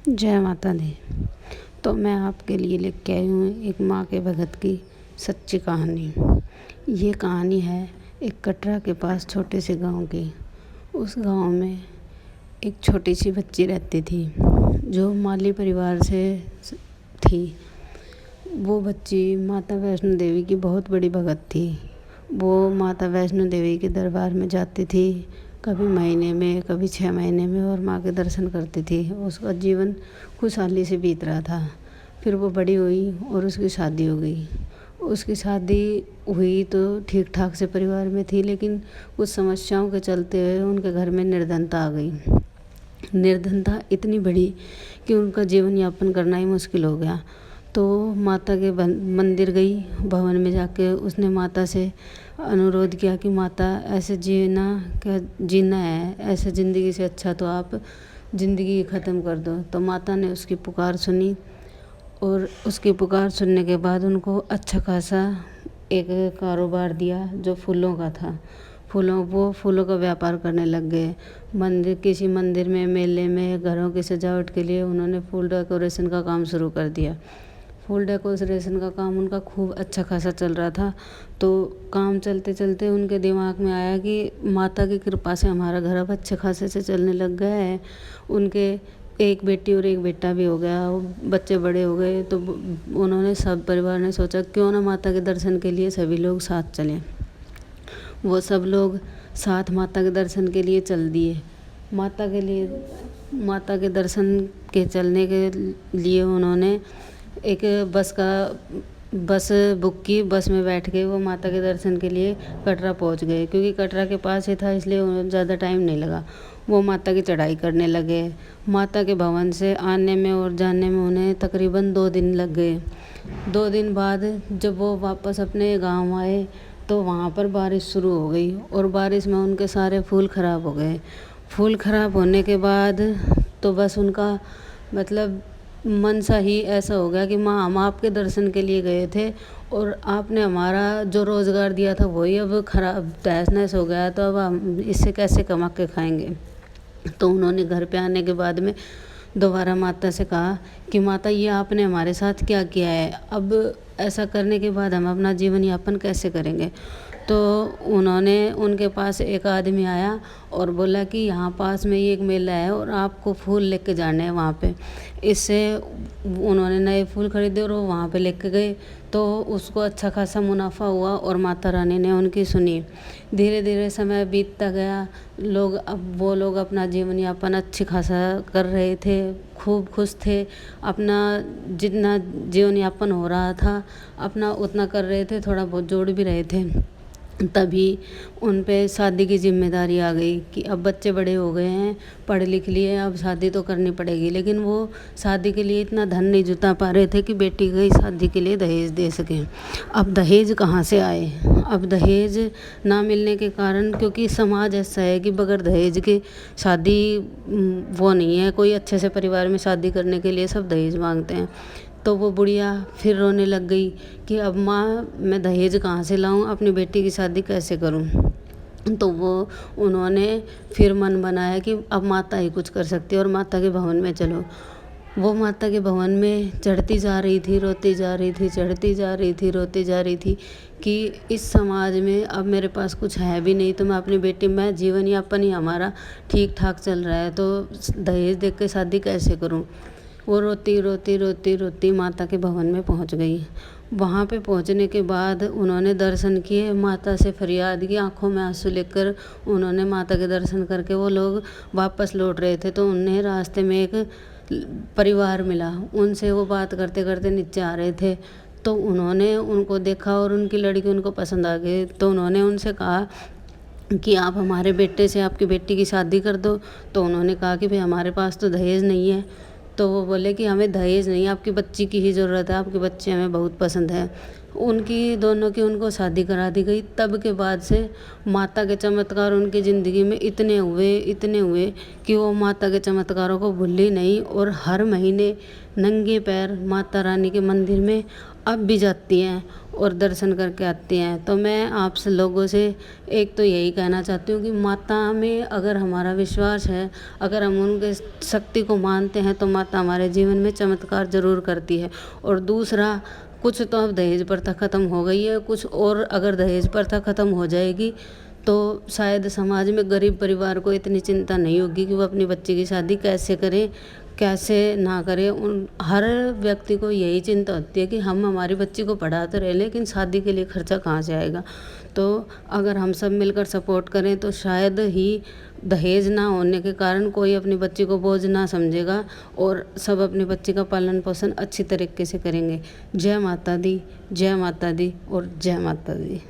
जय माता दी। तो मैं आपके लिए लेकर के आई हूँ एक माँ के भगत की सच्ची कहानी। ये कहानी है एक कटरा के पास छोटे से गांव की। उस गांव में एक छोटी सी बच्ची रहती थी जो माली परिवार से थी। वो बच्ची माता वैष्णो देवी की बहुत बड़ी भगत थी। वो माता वैष्णो देवी के दरबार में जाती थी, कभी महीने में, कभी 6 महीने में, और माँ के दर्शन करती थी। उसका जीवन खुशहाली से बीत रहा था। फिर वो बड़ी हुई और उसकी शादी हो गई। उसकी शादी हुई तो ठीक ठाक से परिवार में थी, लेकिन कुछ समस्याओं के चलते हुए उनके घर में निर्धनता आ गई। निर्धनता इतनी बड़ी कि उनका जीवन यापन करना ही मुश्किल हो गया। तो माता के मंदिर गई, भवन में जाके उसने माता से अनुरोध किया कि माता ऐसे जीना है, ऐसे ज़िंदगी से अच्छा तो आप ज़िंदगी ख़त्म कर दो। तो माता ने उसकी पुकार सुनी और उसकी पुकार सुनने के बाद उनको अच्छा खासा एक कारोबार दिया जो फूलों का था। फूलों का व्यापार करने लग गए। किसी मंदिर में, मेले में, घरों की सजावट के लिए उन्होंने फूल डेकोरेशन का काम शुरू कर दिया। फूल डेकोरेशन का काम उनका खूब अच्छा खासा चल रहा था। तो काम चलते चलते उनके दिमाग में आया कि माता की कृपा से हमारा घर अब अच्छे खासे से चलने लग गया है। उनके एक बेटी और एक बेटा भी हो गया, बच्चे बड़े हो गए। तो उन्होंने, सब परिवार ने सोचा क्यों ना माता के दर्शन के लिए सभी लोग साथ चलें। वो सब लोग साथ माता के दर्शन के लिए चल दिए। माता के दर्शन के चलने के लिए उन्होंने एक बस बुक की। बस में बैठ के वो माता के दर्शन के लिए कटरा पहुंच गए। क्योंकि कटरा के पास ही था, इसलिए उन्हें ज़्यादा टाइम नहीं लगा। वो माता की चढ़ाई करने लगे। माता के भवन से आने में और जाने में उन्हें तकरीबन 2 दिन लग गए। 2 दिन बाद जब वो वापस अपने गांव आए तो वहाँ पर बारिश शुरू हो गई और बारिश में उनके सारे फूल ख़राब हो गए। फूल ख़राब होने के बाद तो बस उनका मतलब मन सा ही ऐसा हो गया कि माँ, हम आपके दर्शन के लिए गए थे और आपने हमारा जो रोज़गार दिया था वही अब खराब तहस नहस हो गया, तो अब हम इससे कैसे कमा के खाएंगे। तो उन्होंने घर पे आने के बाद में दोबारा माता से कहा कि माता, ये आपने हमारे साथ क्या किया है, अब ऐसा करने के बाद हम अपना जीवन यापन कैसे करेंगे। तो उनके पास एक आदमी आया और बोला कि यहाँ पास में ही एक मेला है और आपको फूल लेके जाने हैं वहाँ पे। इससे उन्होंने नए फूल खरीदे और वो वहाँ पे लेके गए। तो उसको अच्छा खासा मुनाफा हुआ और माता रानी ने उनकी सुनी। धीरे धीरे समय बीतता गया। वो लोग अपना जीवन यापन अच्छी खासा कर रहे थे, खूब खुश थे। अपना जितना जीवन यापन हो रहा था अपना उतना कर रहे थे, थोड़ा बहुत जोड़ भी रहे थे। तभी उन पे शादी की जिम्मेदारी आ गई कि अब बच्चे बड़े हो गए हैं, पढ़ लिख लिए, अब शादी तो करनी पड़ेगी। लेकिन वो शादी के लिए इतना धन नहीं जुटा पा रहे थे कि बेटी की शादी के लिए दहेज दे सकें। अब दहेज कहाँ से आए? अब दहेज ना मिलने के कारण, क्योंकि समाज ऐसा है कि बगैर दहेज के शादी वो नहीं है। कोई अच्छे से परिवार में शादी करने के लिए सब दहेज मांगते हैं। तो वो बुढ़िया फिर रोने लग गई कि अब माँ, मैं दहेज कहाँ से लाऊं, अपनी बेटी की शादी कैसे करूं। तो उन्होंने फिर मन बनाया कि अब माता ही कुछ कर सकती है और माता के भवन में चलो। वो माता के भवन में चढ़ती जा रही थी, रोती जा रही थी, चढ़ती जा रही थी, रोती जा रही थी कि इस समाज में अब मेरे पास कुछ है भी नहीं, तो मैं अपनी बेटी, मैं जीवन यापन ही हमारा ठीक ठाक चल रहा है, तो दहेज देख के शादी कैसे करूं। वो रोती रोती रोती रोती माता के भवन में पहुंच गई। वहाँ पे पहुंचने के बाद उन्होंने दर्शन किए, माता से फरियाद की, आंखों में आंसू लेकर उन्होंने माता के दर्शन करके वो लोग वापस लौट रहे थे। तो उन्हें रास्ते में एक परिवार मिला। उनसे वो बात करते करते नीचे आ रहे थे। तो उन्होंने उनको देखा और उनकी लड़की उनको पसंद आ गई। तो उन्होंने उनसे कहा कि आप हमारे बेटे से आपकी बेटी की शादी कर दो। तो उन्होंने कहा कि भाई, हमारे पास तो दहेज नहीं है। तो वो बोले कि हमें दहेज नहीं, आपकी बच्ची की ही ज़रूरत है, आपकी बच्ची हमें बहुत पसंद है। उनकी दोनों की उनको शादी करा दी गई। तब के बाद से माता के चमत्कार उनकी ज़िंदगी में इतने हुए कि वो माता के चमत्कारों को भूली नहीं, और हर महीने नंगे पैर माता रानी के मंदिर में अब भी जाती हैं और दर्शन करके आती हैं। तो मैं आप लोगों से एक तो यही कहना चाहती हूँ कि माता में अगर हमारा विश्वास है, अगर हम उनके शक्ति को मानते हैं, तो माता हमारे जीवन में चमत्कार ज़रूर करती है। और दूसरा, कुछ तो अब दहेज प्रथा ख़त्म हो गई है, कुछ और अगर दहेज प्रथा ख़त्म हो जाएगी तो शायद समाज में गरीब परिवार को इतनी चिंता नहीं होगी कि वो अपनी बच्ची की शादी कैसे करें, कैसे ना करें। उन हर व्यक्ति को यही चिंता होती है कि हम हमारी बच्ची को पढ़ा तो रहे, लेकिन शादी के लिए खर्चा कहाँ से आएगा। तो अगर हम सब मिलकर सपोर्ट करें तो शायद ही दहेज ना होने के कारण कोई अपनी बच्ची को बोझ ना समझेगा, और सब अपनी बच्ची का पालन पोषण अच्छी तरीके से करेंगे। जय माता दी, जय माता दी और जय माता दी।